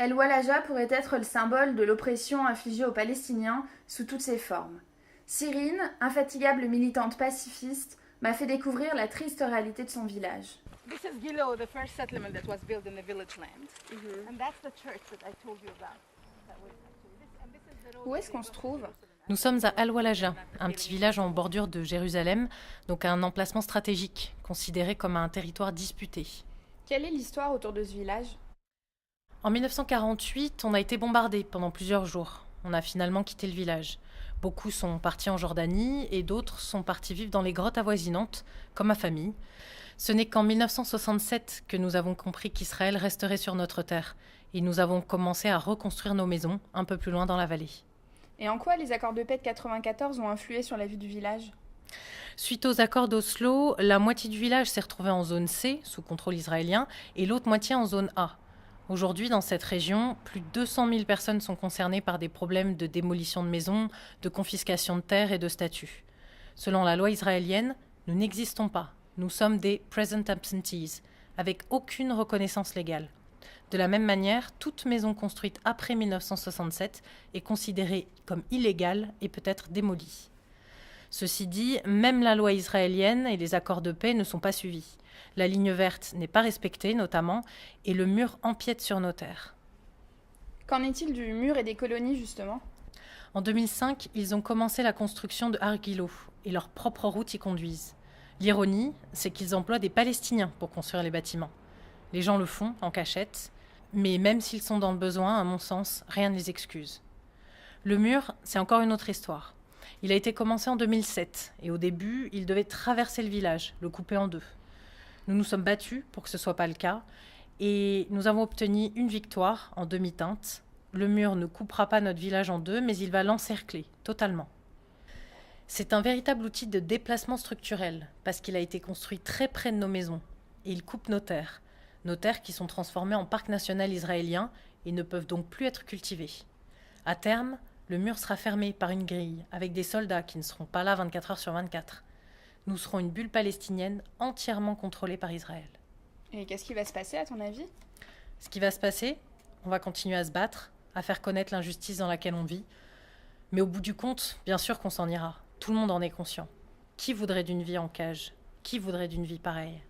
El Walaja pourrait être le symbole de l'oppression infligée aux Palestiniens sous toutes ses formes. Cyrine, infatigable militante pacifiste, m'a fait découvrir la triste réalité de son village. This is Gilo, the first settlement that was built in the village land. And that's the church that I told you about. Où est-ce qu'on se trouve? Nous sommes à Al-Walaja, un petit village en bordure de Jérusalem, donc un emplacement stratégique, considéré comme un territoire disputé. Quelle est l'histoire autour de ce village? En 1948, on a été bombardé pendant plusieurs jours. On a finalement quitté le village. Beaucoup sont partis en Jordanie et d'autres sont partis vivre dans les grottes avoisinantes, comme ma famille. Ce n'est qu'en 1967 que nous avons compris qu'Israël resterait sur notre terre et nous avons commencé à reconstruire nos maisons un peu plus loin dans la vallée. Et en quoi les accords de paix de 1994 ont influé sur la vie du village? Suite aux accords d'Oslo, la moitié du village s'est retrouvée en zone C, sous contrôle israélien, et l'autre moitié en zone A. Aujourd'hui, dans cette région, plus de 200 000 personnes sont concernées par des problèmes de démolition de maisons, de confiscation de terres et de statuts. Selon la loi israélienne, nous n'existons pas. Nous sommes des present absentees, avec aucune reconnaissance légale. De la même manière, toute maison construite après 1967 est considérée comme illégale et peut être démolie. Ceci dit, même la loi israélienne et les accords de paix ne sont pas suivis. La ligne verte n'est pas respectée, notamment, et le mur empiète sur nos terres. Qu'en est-il du mur et des colonies, justement? En 2005, ils ont commencé la construction de Har Gilo, et leurs propres routes y conduisent. L'ironie, c'est qu'ils emploient des Palestiniens pour construire les bâtiments. Les gens le font en cachette, mais même s'ils sont dans le besoin, à mon sens, rien ne les excuse. Le mur, c'est encore une autre histoire. Il a été commencé en 2007, et au début, il devait traverser le village, le couper en deux. Nous nous sommes battus pour que ce ne soit pas le cas, et nous avons obtenu une victoire en demi-teinte. Le mur ne coupera pas notre village en deux, mais il va l'encercler totalement. C'est un véritable outil de déplacement structurel, parce qu'il a été construit très près de nos maisons, et il coupe nos terres qui sont transformées en parc national israélien et ne peuvent donc plus être cultivées. À terme, le mur sera fermé par une grille, avec des soldats qui ne seront pas là 24 heures sur 24. Nous serons une bulle palestinienne entièrement contrôlée par Israël. Et qu'est-ce qui va se passer, à ton avis? Ce qui va se passer, on va continuer à se battre, à faire connaître l'injustice dans laquelle on vit. Mais au bout du compte, bien sûr qu'on s'en ira. Tout le monde en est conscient. Qui voudrait d'une vie en cage? Qui voudrait d'une vie pareille?